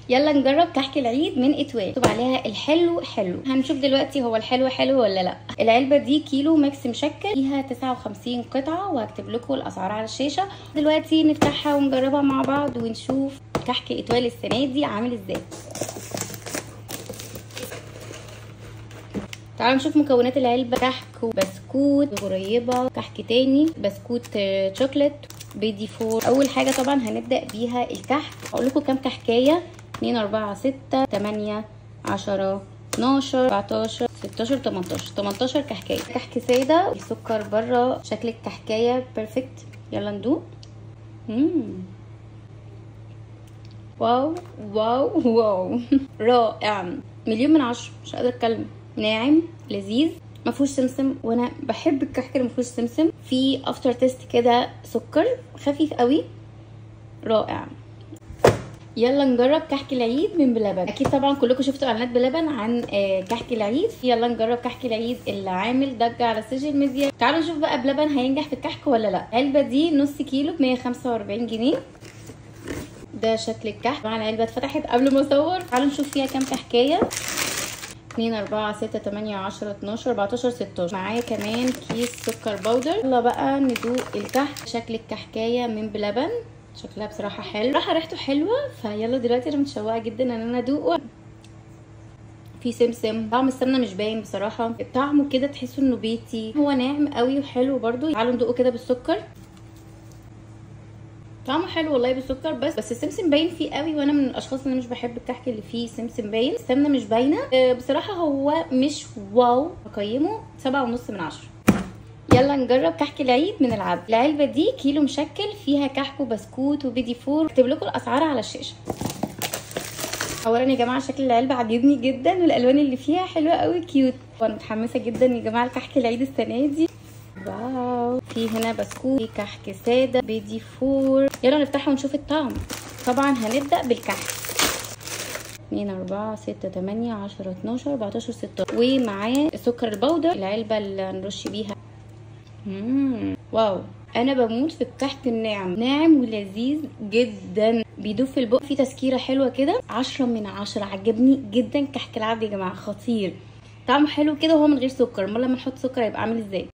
يلا نجرب كحك العيد من اتوال، مكتوب عليها الحلو حلو. هنشوف دلوقتي هو الحلو حلو ولا لا. العلبه دي كيلو ميكس مشكل، فيها 59 قطعه، وهكتب لكم الاسعار على الشاشه. دلوقتي نفتحها ونجربها مع بعض ونشوف كحك اتوال السنه دي عامل ازاي. تعالوا نشوف مكونات العلبه. كحك وبسكوت غريبه، كحك تاني، بسكوت شوكليت، بيدي فور. اول حاجه طبعا هنبدا بيها الكحك. هقول لكم كام كحكايه: 2 4 6 8 10 12 14 16 18 كحكايه. كحك ساده، السكر بره، شكل الكحكايه بيرفكت. يلا ندوق. واو واو واو رائع، مليون من 10، مش قادره اتكلم. ناعم لذيذ، مفهوش سمسم، وانا بحب الكحك اللي مفهوش سمسم. في افتر تيست كده سكر خفيف قوي، رائع. يلا نجرب كحك العيد من بلبن. اكيد طبعا كلكم شفتوا اعلانات بلبن عن كحك العيد. يلا نجرب كحك العيد اللي عامل ضجه على السوشيال ميديا. تعالوا نشوف بقى بلبن هينجح في الكحك ولا لا. العلبه دي نص كيلو ب 145 جنيه. ده شكل الكحك. طبعا العلبه اتفتحت قبل ما اصور. تعالوا نشوف فيها كام كحكايه: 2 4 6 8 10 12 14 16. معايا كمان كيس سكر بودر. يلا بقى ندوق الكحك. شكل الكحكايه من بلبن، شكلها بصراحه حلو، بصراحه ريحته حلوه. فيلا دلوقتي انا متشوقه جدا ان انا ادوقه. في سمسم، طعم السمنه مش باين بصراحه، طعمه كده تحسوا انه بيتي، هو ناعم قوي وحلو برده. تعالوا ندوقه كده بالسكر. طعمه حلو والله بالسكر، بس السمسم باين فيه قوي، وانا من الاشخاص اللي مش بحب الكحك اللي فيه سمسم باين. السمنه مش باينه. بصراحه هو مش واو، بقيمه 7.5 من 10. يلا نجرب كحك العيد من العلبه. العلبه دي كيلو مشكل، فيها كحك وبسكوت وبيدي فور. هكتب لكم الاسعار على الشاشه. اولا يا جماعه شكل العلبه عاجبني جدا، والالوان اللي فيها حلوه قوي، كيوت. وانا متحمسه جدا يا جماعه لكحك العيد السنه دي. واو، في هنا بسكوت، في كحك ساده، بيدي فور. يلا نفتحها ونشوف الطعم. طبعا هنبدا بالكحك. 2 4 6 8 10 12 14 16، ومعاه السكر البودر، العلبه اللي هنرش بيها. واو، انا بموت في الكحك الناعم، ناعم ولذيذ جدا، بيدوب في البق، في تسكيره حلوه كده. 10 من 10، عجبني جدا كحك العبد يا جماعه، خطير. طعمه حلو كده وهو من غير سكر. امال لما نحط سكر هيبقى عامل ازاي؟